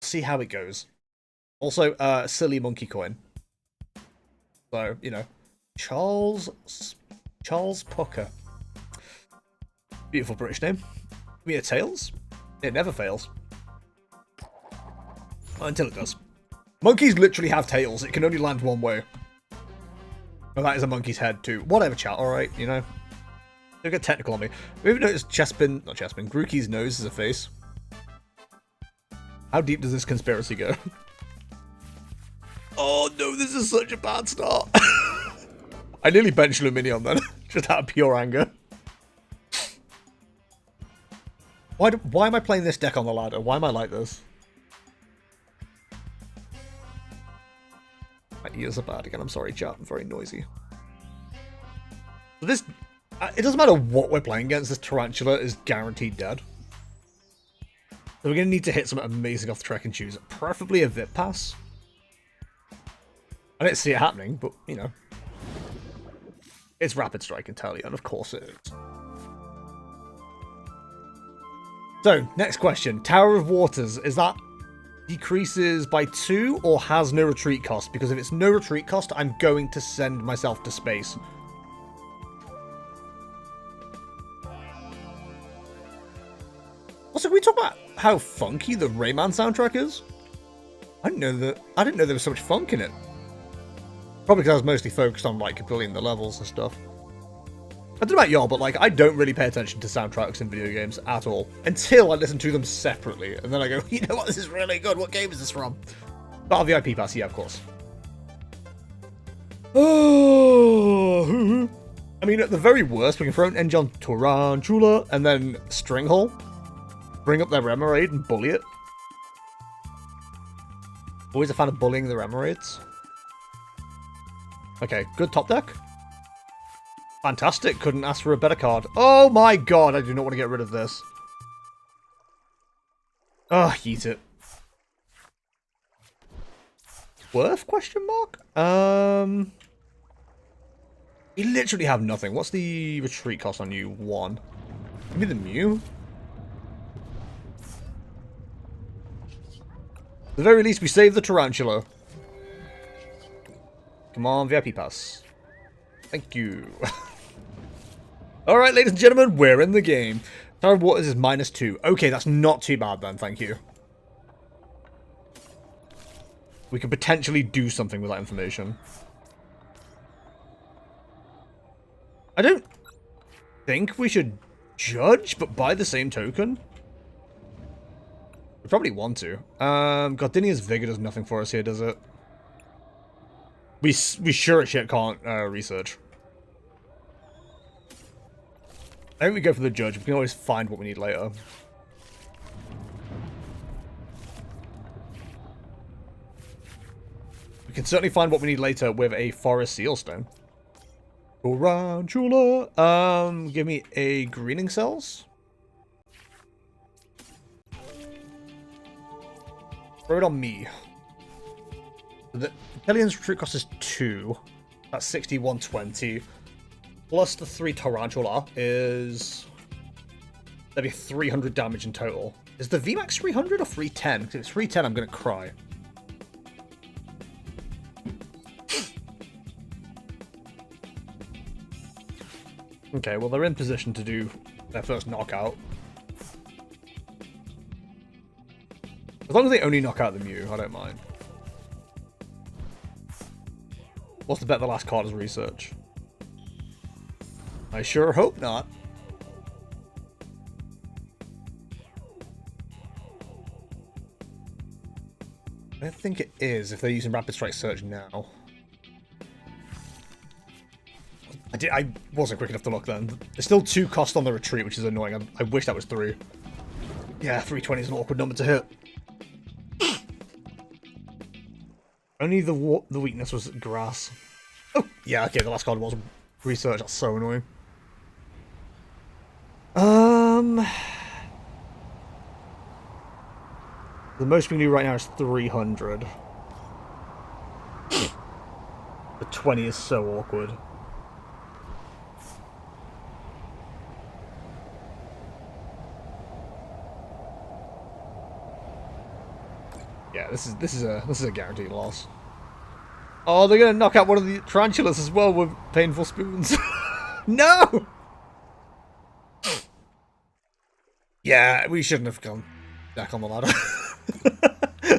see how it goes. Also, silly monkey coin. So, you know, Charles Pucker. Beautiful British name. Give me a tails. It never fails. Until it does. Monkeys literally have tails. It can only land one way. Well, that is a monkey's head too. Whatever, chat. Alright, you know. Don't get technical on me. Have you ever noticed Grookey's nose is a face? How deep does this conspiracy go? Oh no, this is such a bad start. I nearly benched Luminion then, just out of pure anger. Why am I playing this deck on the ladder? Why am I like this? My ears are bad again, I'm sorry chat, I'm very noisy. So this, it doesn't matter what we're playing against, this Tarantula is guaranteed dead. So we're going to need to hit something amazing off the Trek and Choose, preferably a VIP pass. I didn't see it happening, but, you know. It's Rapid Strike Intellion, of course it is. So, next question. Tower of Waters, is that decreases by 2 or has no retreat cost? Because if it's no retreat cost, I'm going to send myself to space. Also, can we talk about how funky the Rayman soundtrack is? I didn't know there was so much funk in it. Probably because I was mostly focused on, like, completing the levels and stuff. I don't know about y'all, but, like, I don't really pay attention to soundtracks in video games at all. Until I listen to them separately. And then I go, you know what, this is really good. What game is this from? Battle VIP Pass, yeah, of course. Oh, I mean, at the very worst, we can throw an engine on Tarantula and then Stringhole. Bring up their Remoraid and bully it. Always a fan of bullying the Remoraids. Okay, good top deck. Fantastic, couldn't ask for a better card. Oh my god, I do not want to get rid of this. Oh, yeet it. Worth, question mark? You literally have nothing. What's the retreat cost on you? 1. Give me the Mew. At the very least, we save the Tarantula. Come on, VIP pass. Thank you. Alright, ladies and gentlemen, we're in the game. Tower of Waters is -2. Okay, that's not too bad then, thank you. We could potentially do something with that information. I don't think we should judge, but by the same token, we probably want to. Gardenia's Vigor does nothing for us here, does it? We sure as shit can't research. I think we go for the judge. We can always find what we need later. We can certainly find what we need later with a Forest Sealstone. Tarantula. Give me a Greening Cells. Throw it on me. The Intellion's retreat cost is 2. That's 6120. Plus the 3 Tarantula is... That'd be 300 damage in total. Is the VMAX 300 or 310? If it's 310, I'm going to cry. Okay, well, they're in position to do their first knockout. As long as they only knock out the Mew, I don't mind. What's the bet the last card is research? I sure hope not. I don't think it is if they're using Rapid Strike Search now. I wasn't quick enough to look then. There's still 2 cost on the retreat, which is annoying. I wish that was 3. Yeah, 320 is an awkward number to hit. Only the weakness was grass. Oh, yeah, okay, the last card was research. That's so annoying. The most we can do right now is 300. The 20 is so awkward. Yeah, this is a guaranteed loss. Oh, they're gonna knock out one of the tarantulas as well with painful spoons. No! Yeah, we shouldn't have gone back on the ladder.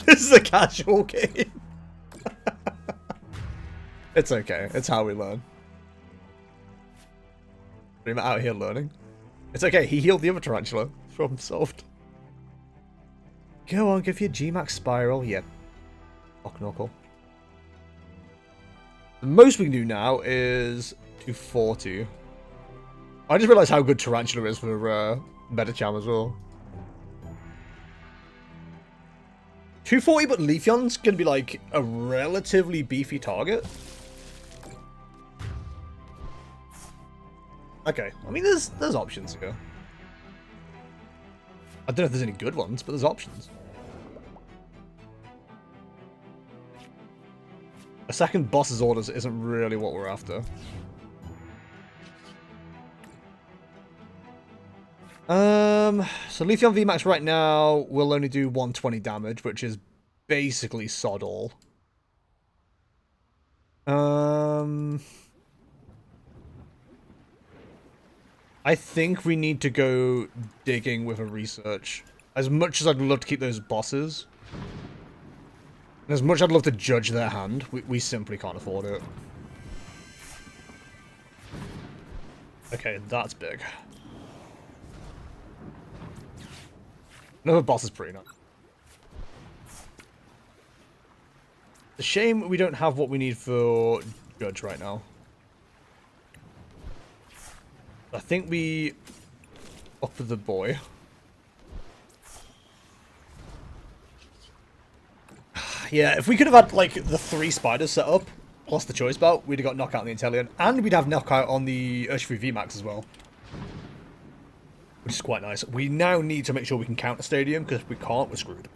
This is a casual game. It's okay. It's how we learn. I'm out here learning. It's okay. He healed the other tarantula. Problem solved. Go on, give your G-Max spiral. Yep. Fuck knuckle. The most we can do now is 240. I just realised how good Tarantula is for Metacham as well. 240, but Leafeon's gonna be like a relatively beefy target. Okay, I mean there's options here. I don't know if there's any good ones, but there's options. A second boss's orders isn't really what we're after. So Leafeon VMAX right now will only do 120 damage, which is basically sod all. I think we need to go digging with a research. As much as I'd love to keep those bosses, and as much as I'd love to judge their hand, we simply can't afford it. Okay, that's big. Another boss is pretty nice. It's a shame we don't have what we need for Judge right now. I think we up the boy. Yeah, if we could have had like the 3 spiders set up, plus the choice belt, we'd have got knockout on the Intellion, and we'd have knockout on the Urshifu VMAX as well. Which is quite nice. We now need to make sure we can counter Stadium, because if we can't, we're screwed.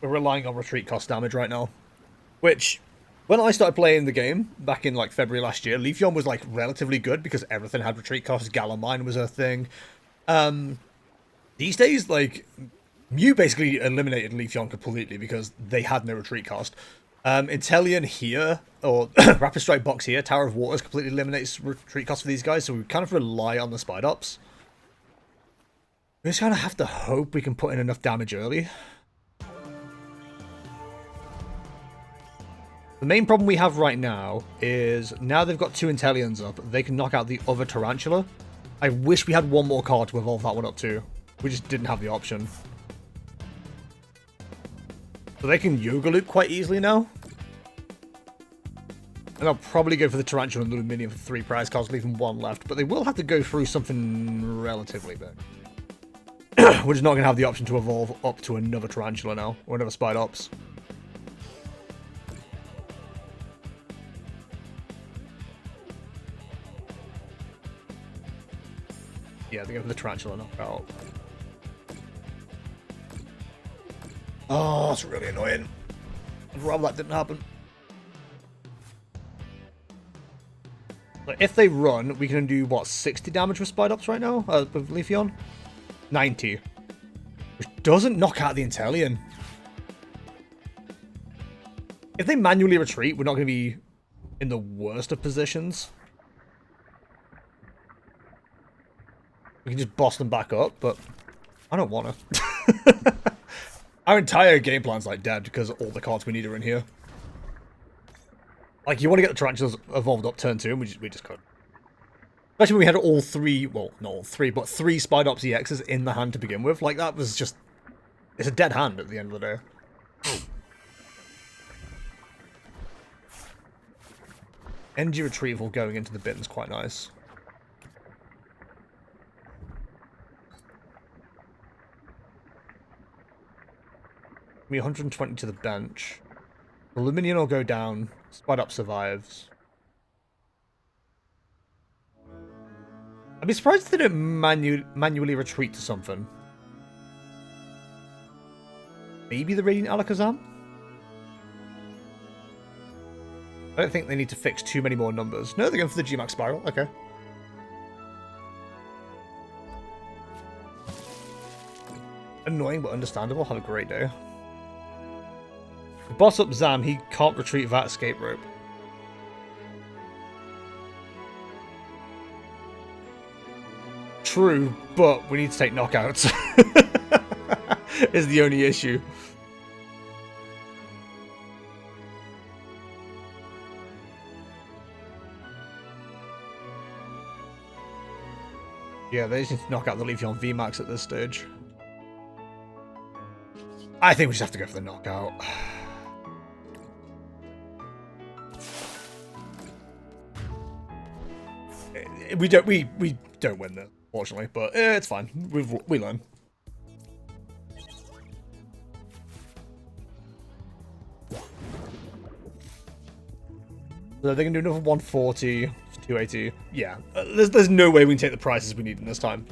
We're relying on retreat cost damage right now. Which, when I started playing the game, back in like February last year, Leafeon was like relatively good, because everything had retreat cost. Galamine was a thing. These days, like, Mew basically eliminated Leafeon completely, because they had no retreat cost. Intellion here, or Rapid Strike box here, Tower of Waters completely eliminates retreat cost for these guys, so we kind of rely on the Spidops. We just kind of have to hope we can put in enough damage early. The main problem we have right now is, now they've got 2 Intellions up, they can knock out the other Tarantula. I wish we had one more card to evolve that one up to. We just didn't have the option. So they can Yoga Loop quite easily now. And I'll probably go for the Tarantula and Luminium for 3 prize cards, leaving 1 left. But they will have to go through something relatively big. We're just not going to have the option to evolve up to another Tarantula now, or another Spidops. Yeah, they go for the Tarantula knockout. Oh, that's really annoying. I'd rather that didn't happen. But if they run, we can do, what, 60 damage with Spidops right now? With Leafeon? 90. Which doesn't knock out the Intellion. If they manually retreat, we're not going to be in the worst of positions. We can just boss them back up, but I don't want to. Our entire game plan's like dead because all the cards we need are in here. Like, you want to get the Tarantulas evolved up turn 2, and we just couldn't. Especially when we had all 3, well, not all 3, but 3 Spidops EXs in the hand to begin with. Like, that was just... It's a dead hand at the end of the day. Energy Retrieval going into the bin is quite nice. Me 120 to the bench. Luminion will go down. Spidops survives. I'd be surprised if they don't manually retreat to something. Maybe the Radiant Alakazam? I don't think they need to fix too many more numbers. No, they're going for the G-Max Spiral. Okay. Annoying but understandable. Have a great day. Boss up Zam, he can't retrieve that escape rope. True, but we need to take knockouts. Is the only issue. Yeah, they just need to knock out the Leafeon VMAX at this stage. I think we just have to go for the knockout. We don't win this, fortunately, but it's fine. We learn. So they can do another 140, 280. Yeah, there's no way we can take the prices we need in this time.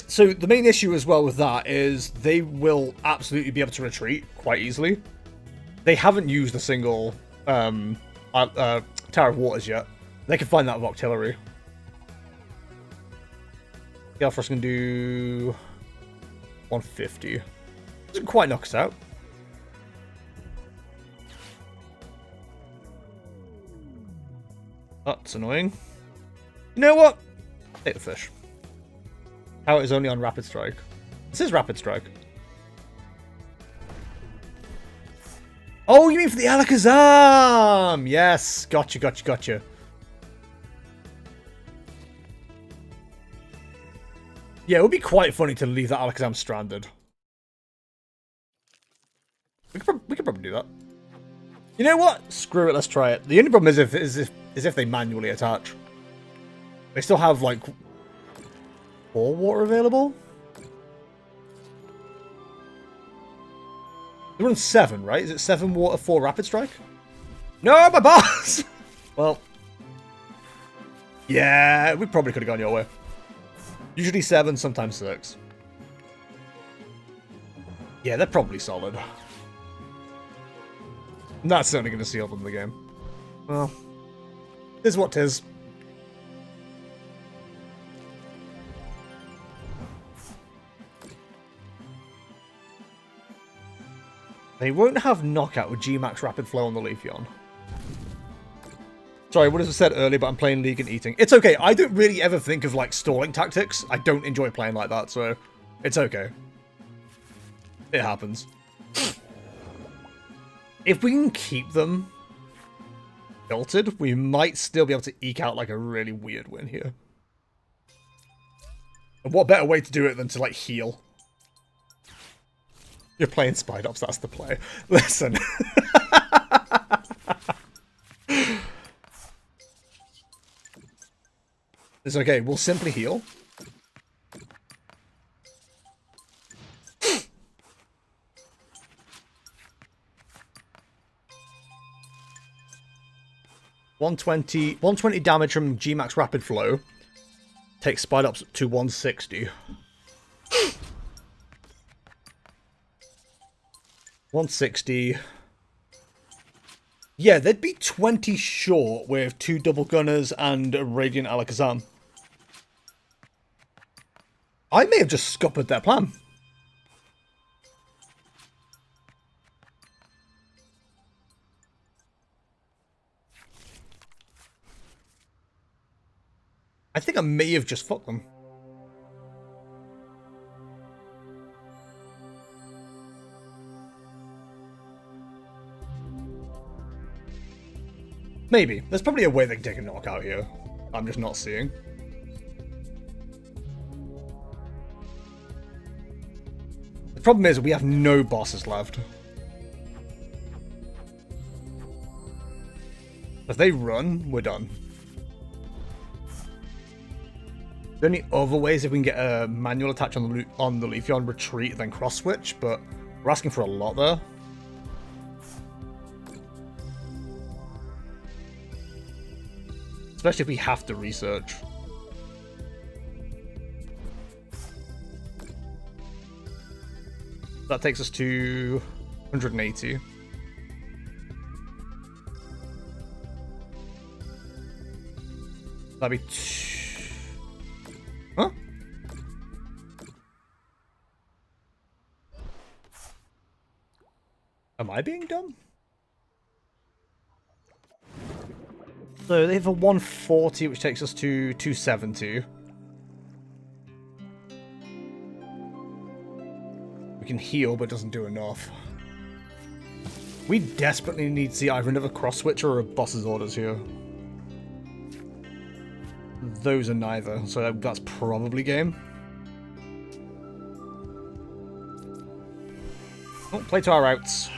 So the main issue as well with that is they will absolutely be able to retreat quite easily. They haven't used a single Tower of Waters yet. They can find that with Octillery. Galfrost can do 150. Doesn't quite knock us out. That's annoying. You know what? Take the fish. How it is only on Rapid Strike. This is Rapid Strike. Oh, you mean for the Alakazam? Yes. Gotcha, gotcha, gotcha. Yeah, it would be quite funny to leave that Alakazam stranded. We could probably do that. You know what? Screw it, let's try it. The only problem is if they manually attach. They still have, like, 4 water available? They run 7, right? Is it 7 water, 4 Rapid Strike? No, my boss! Well. Yeah, we probably could have gone your way. Usually 7, sometimes 6. Yeah, they're probably solid. That's certainly going to seal them the game. Well, is what 'tis. They won't have knockout with G-Max Rapid Flow on the Leafeon. Sorry, what was I said earlier, but I'm playing League and eating. It's okay, I don't really ever think of, like, stalling tactics. I don't enjoy playing like that, so it's okay. It happens. If we can keep them tilted, we might still be able to eke out, like, a really weird win here. And what better way to do it than to, like, heal? You're playing Spidops, that's the play. Listen. It's okay, we'll simply heal. $120 damage from G-Max Rapid Flow. Takes Spidops to 160. 160. Yeah, they'd be 20 short with 2 double gunners and a Radiant Alakazam. I may have just scuppered their plan. I think I may have just fucked them. Maybe. There's probably a way they can take a knockout here. I'm just not seeing. The problem is we have no bosses left. If they run, we're done. The only other ways if we can get a manual attach on the Leafeon, retreat, then cross switch, but we're asking for a lot there. Especially if we have to research. That takes us to 180. That'd be... Huh? Am I being dumb? So they have a 140, which takes us to 270. We can heal, but it doesn't do enough. We desperately need to see either another cross switcher or a boss's orders here. Those are neither, so that's probably game. Oh, play to our routes.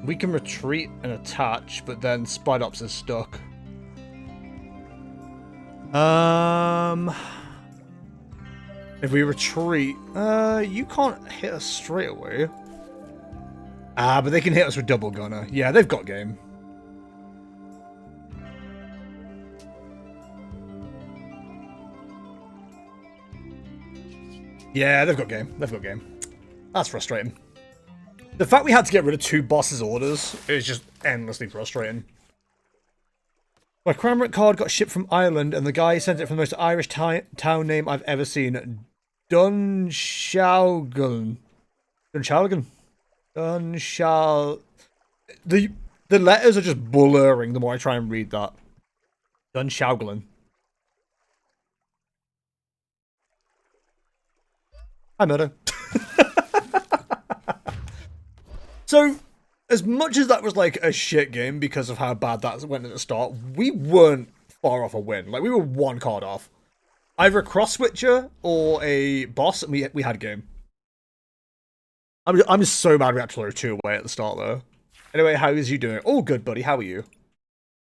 We can retreat and attach, but then Spidops is stuck. If we retreat, you can't hit us straight away. Ah, but they can hit us with double gunner. Yeah, they've got game. Yeah, they've got game. They've got game. That's frustrating. The fact we had to get rid of 2 bosses' orders is just endlessly frustrating. My Cranbrook card got shipped from Ireland, and the guy sent it from the most Irish town name I've ever seen. Dunshaughlin. Dunshaughlin. The letters are just blurring the more I try and read that. Dunshaughlin. Hi, Murder. So, as much as that was like a shit game because of how bad that went at the start, we weren't far off a win. Like, we were 1 card off. Either a cross switcher or a boss, and we had game. I'm just so mad we had to throw 2 away at the start, though. Anyway, how is you doing? Oh, good, buddy. How are you?